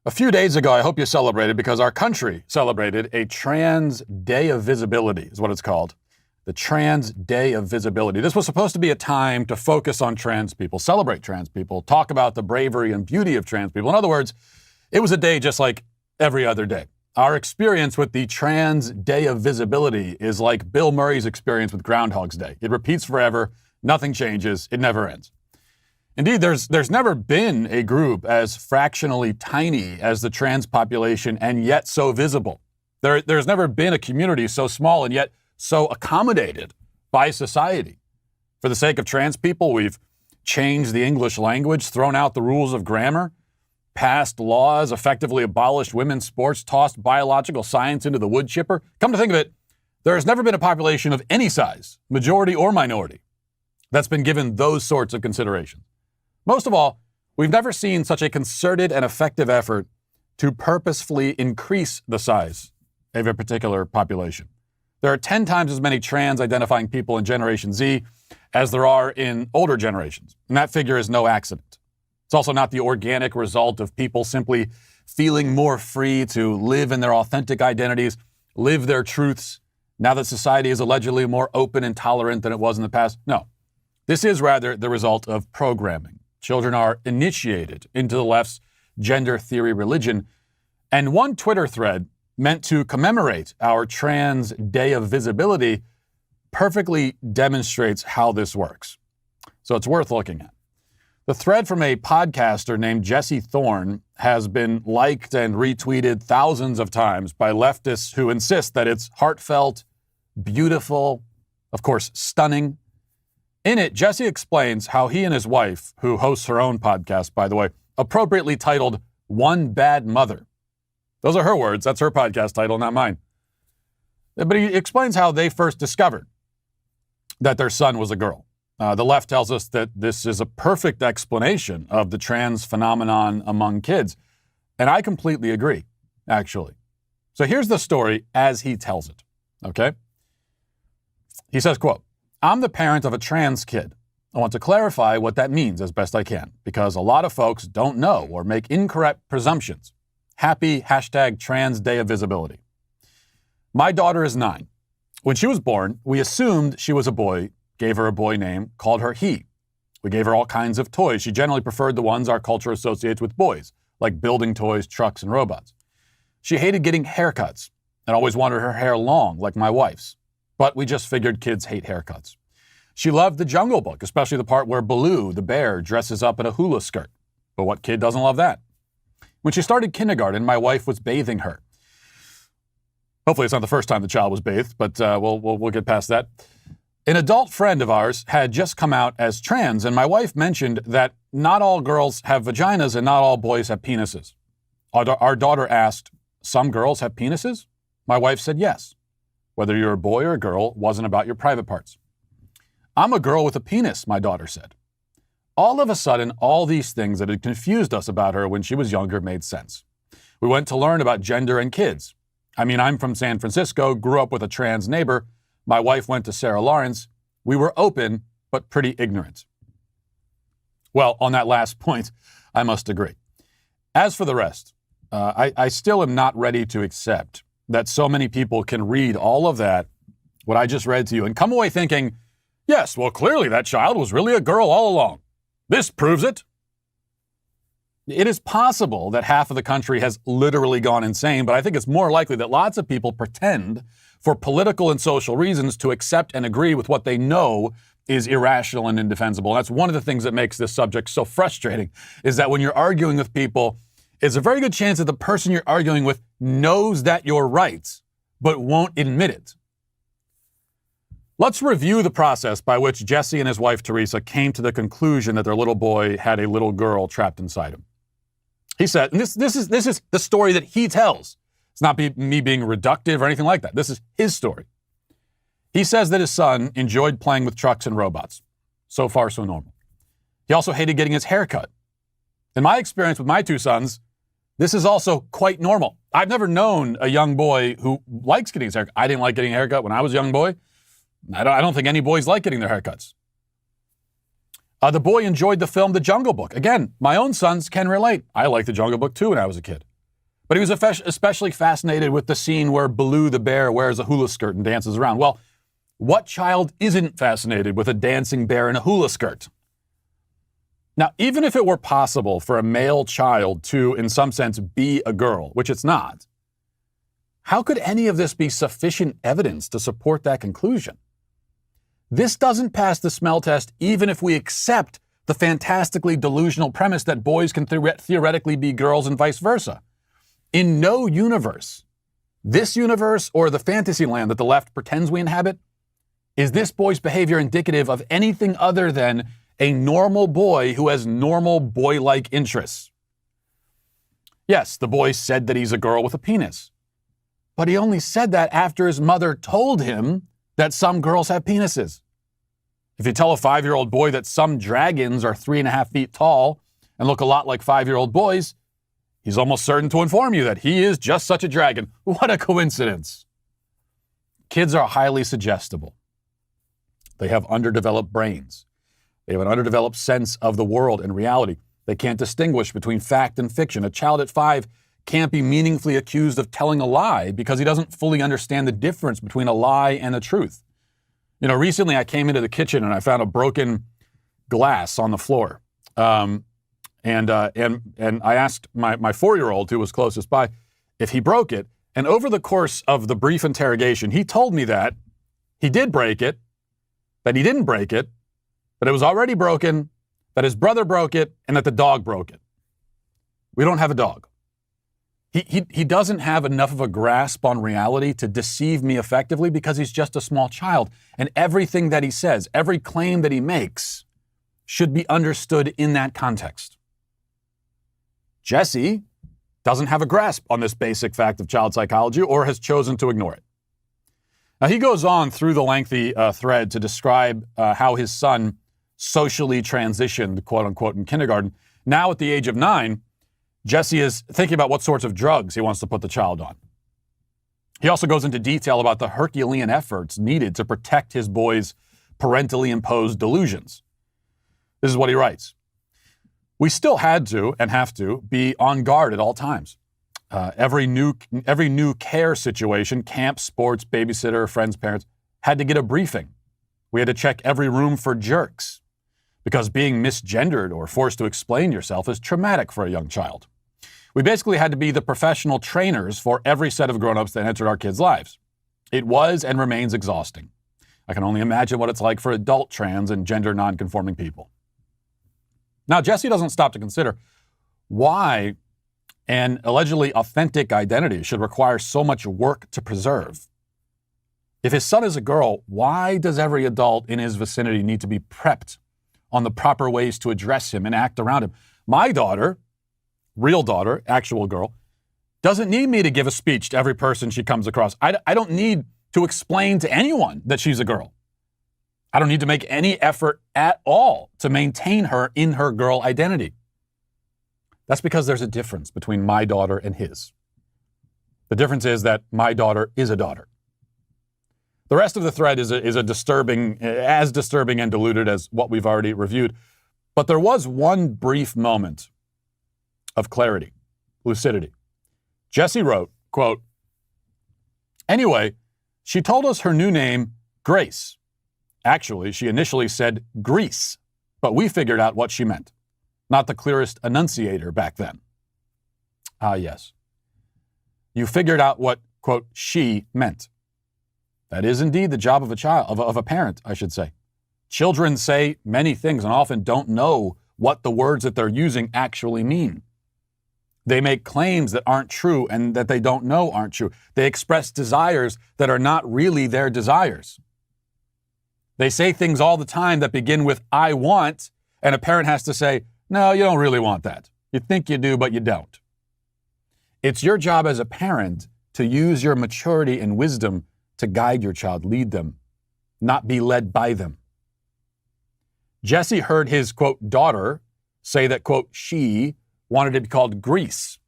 A few days ago, I hope you celebrated because our country celebrated a Trans Day of Visibility, is what it's called. The Trans Day of Visibility. This was supposed to be a time to focus on trans people, celebrate trans people, talk about the bravery and beauty of trans people. In other words, it was a day just like every other day. Our experience with the Trans Day of Visibility is like Bill Murray's experience with Groundhog's Day. It repeats forever, nothing changes, it never ends. Indeed, there's never been a group as fractionally tiny as the trans population and yet so visible. There's never been a community so small and yet so accommodated by society. For the sake of trans people, we've changed the English language, thrown out the rules of grammar, passed laws, effectively abolished women's sports, tossed biological science into the wood chipper. Come to think of it, there has never been a population of any size, majority or minority, that's been given those sorts of considerations. Most of all, we've never seen such a concerted and effective effort to purposefully increase the size of a particular population. There are 10 times as many trans-identifying people in Generation Z as there are in older generations, and that figure is no accident. It's also not the organic result of people simply feeling more free to live in their authentic identities, live their truths, now that society is allegedly more open and tolerant than it was in the past. No, this is rather the result of programming. Children are initiated into the left's gender theory religion. And one Twitter thread meant to commemorate our Trans Day of Visibility perfectly demonstrates how this works. So it's worth looking at. The thread from a podcaster named Jesse Thorne has been liked and retweeted thousands of times by leftists who insist that it's heartfelt, beautiful, of course, stunning. In it, Jesse explains how he and his wife, who hosts her own podcast, by the way, appropriately titled One Bad Mother. Those are her words. That's her podcast title, not mine. But he explains how they first discovered that their son was a girl. The left tells us that this is a perfect explanation of the trans phenomenon among kids. And I completely agree, actually. So here's the story as he tells it, okay? He says, quote, "I'm the parent of a trans kid. I want to clarify what that means as best I can, because a lot of folks don't know or make incorrect presumptions. Happy #Trans Day of Visibility. My daughter is 9. When she was born, we assumed she was a boy, gave her a boy name, called her he. We gave her all kinds of toys. She generally preferred the ones our culture associates with boys, like building toys, trucks, and robots. She hated getting haircuts and always wanted her hair long, like my wife's. But we just figured kids hate haircuts. She loved the Jungle Book, especially the part where Baloo, the bear, dresses up in a hula skirt. But what kid doesn't love that? When she started kindergarten, my wife was bathing her. Hopefully it's not the first time the child was bathed, but we'll get past that. An adult friend of ours had just come out as trans, and my wife mentioned that not all girls have vaginas and not all boys have penises. Our daughter asked, some girls have penises? My wife said yes. Whether you're a boy or a girl wasn't about your private parts. I'm a girl with a penis, my daughter said. All of a sudden, all these things that had confused us about her when she was younger made sense. We went to learn about gender and kids. I mean, I'm from San Francisco, grew up with a trans neighbor. My wife went to Sarah Lawrence. We were open, but pretty ignorant. Well, on that last point, I must agree. As for the rest, I still am not ready to accept that so many people can read all of that, what I just read to you, and come away thinking, yes, well, clearly that child was really a girl all along. This proves it. It is possible that half of the country has literally gone insane, but I think it's more likely that lots of people pretend for political and social reasons to accept and agree with what they know is irrational and indefensible. And that's one of the things that makes this subject so frustrating, is that when you're arguing with people, it's a very good chance that the person you're arguing with knows that you're right, but won't admit it. Let's review the process by which Jesse and his wife Teresa came to the conclusion that their little boy had a little girl trapped inside him. He said, and this is the story that he tells. It's not me being reductive or anything like that. This is his story. He says that his son enjoyed playing with trucks and robots. So far, so normal. He also hated getting his hair cut. In my experience with my two sons, this is also quite normal. I've never known a young boy who likes getting his haircut. I didn't like getting a haircut when I was a young boy. I don't think any boys like getting their haircuts. The boy enjoyed the film The Jungle Book. Again, my own sons can relate. I liked The Jungle Book too when I was a kid. But he was especially fascinated with the scene where Baloo the bear wears a hula skirt and dances around. Well, what child isn't fascinated with a dancing bear in a hula skirt? Now, even if it were possible for a male child to, in some sense, be a girl, which it's not, how could any of this be sufficient evidence to support that conclusion? This doesn't pass the smell test even if we accept the fantastically delusional premise that boys can theoretically be girls and vice versa. In no universe, this universe or the fantasy land that the left pretends we inhabit, is this boy's behavior indicative of anything other than a normal boy who has normal boy-like interests. Yes, the boy said that he's a girl with a penis, but he only said that after his mother told him that some girls have penises. If you tell a 5-year-old boy that some dragons are 3.5 feet tall and look a lot like 5-year-old boys, he's almost certain to inform you that he is just such a dragon. What a coincidence. Kids are highly suggestible. They have underdeveloped brains. They have an underdeveloped sense of the world and reality. They can't distinguish between fact and fiction. A child at 5 can't be meaningfully accused of telling a lie because he doesn't fully understand the difference between a lie and the truth. You know, recently I came into the kitchen and I found a broken glass on the floor. And I asked my 4-year-old, who was closest by, if he broke it. And over the course of the brief interrogation, he told me that he did break it, that he didn't break it, that it was already broken, that his brother broke it, and that the dog broke it. We don't have a dog. He doesn't have enough of a grasp on reality to deceive me effectively because he's just a small child. And everything that he says, every claim that he makes, should be understood in that context. Jesse doesn't have a grasp on this basic fact of child psychology or has chosen to ignore it. Now, he goes on through the lengthy thread to describe how his son socially transitioned, quote unquote, in kindergarten. Now, at the age of 9, Jesse is thinking about what sorts of drugs he wants to put the child on. He also goes into detail about the Herculean efforts needed to protect his boy's parentally imposed delusions. This is what he writes. We still had to and have to be on guard at all times. Every new care situation, camp, sports, babysitter, friends, parents, had to get a briefing. We had to check every room for jerks because being misgendered or forced to explain yourself is traumatic for a young child. We basically had to be the professional trainers for every set of grown-ups that entered our kids' lives. It was and remains exhausting. I can only imagine what it's like for adult trans and gender non-conforming people. Now, Jesse doesn't stop to consider why an allegedly authentic identity should require so much work to preserve. If his son is a girl, why does every adult in his vicinity need to be prepped on the proper ways to address him and act around him? My daughter, real daughter, actual girl, doesn't need me to give a speech to every person she comes across. I don't need to explain to anyone that she's a girl. I don't need to make any effort at all to maintain her in her girl identity. That's because there's a difference between my daughter and his. The difference is that my daughter is a daughter. The rest of the thread is as disturbing and diluted as what we've already reviewed. But there was one brief moment of clarity, lucidity. Jesse wrote, quote, "Anyway, she told us her new name, Grace. Actually, she initially said Grease, but we figured out what she meant. Not the clearest enunciator back then." Ah, yes. You figured out what, quote, she meant. That is indeed the job of a child, of a parent, I should say. Children say many things and often don't know what the words that they're using actually mean. They make claims that aren't true and that they don't know aren't true. They express desires that are not really their desires. They say things all the time that begin with, I want, and a parent has to say, no, you don't really want that. You think you do, but you don't. It's your job as a parent to use your maturity and wisdom to guide your child, lead them, not be led by them. Jesse heard his, quote, daughter say that, quote, she wanted to be called Grease.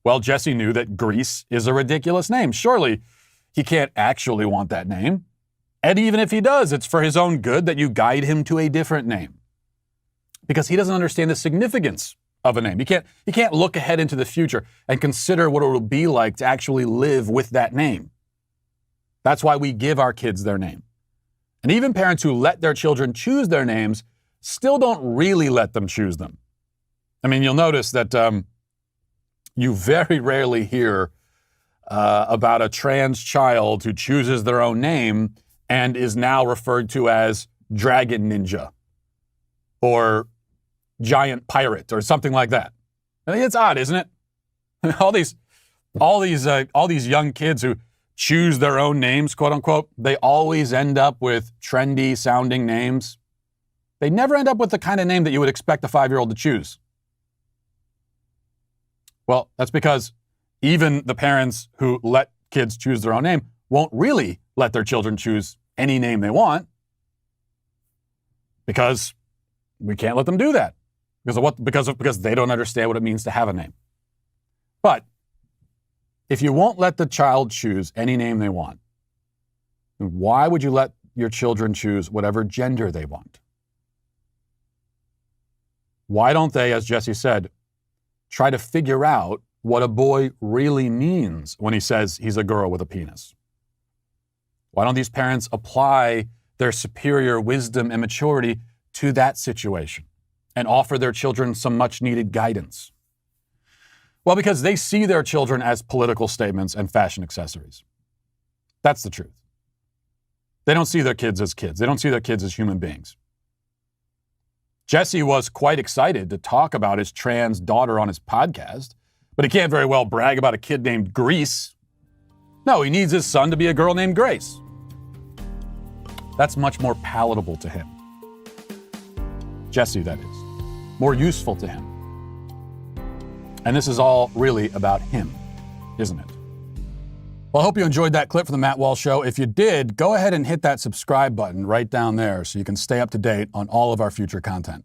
Well, Jesse knew that Grease is a ridiculous name. Surely he can't actually want that name. And even if he does, it's for his own good that you guide him to a different name. Because he doesn't understand the significance of a name. You can't look ahead into the future and consider what it will be like to actually live with that name. That's why we give our kids their name. And even parents who let their children choose their names still don't really let them choose them. I mean, you'll notice that you very rarely hear about a trans child who chooses their own name and is now referred to as Dragon Ninja or Giant Pirate or something like that. I think it's odd, isn't it? All these young kids who choose their own names, quote unquote, they always end up with trendy sounding names. They never end up with the kind of name that you would expect a 5-year-old to choose. Well, that's because even the parents who let kids choose their own name won't really let their children choose any name they want, because we can't let them do that. Because they don't understand what it means to have a name. But if you won't let the child choose any name they want, then why would you let your children choose whatever gender they want? Why don't they, as Jesse said, try to figure out what a boy really means when he says he's a girl with a penis? Why don't these parents apply their superior wisdom and maturity to that situation and offer their children some much-needed guidance? Well, because they see their children as political statements and fashion accessories. That's the truth. They don't see their kids as kids. They don't see their kids as human beings. Jesse was quite excited to talk about his trans daughter on his podcast, but he can't very well brag about a kid named Grease. No, he needs his son to be a girl named Grace. That's much more palatable to him. Jesse, that is. More useful to him. And this is all really about him, isn't it? Well, I hope you enjoyed that clip from the Matt Walsh Show. If you did, go ahead and hit that subscribe button right down there so you can stay up to date on all of our future content.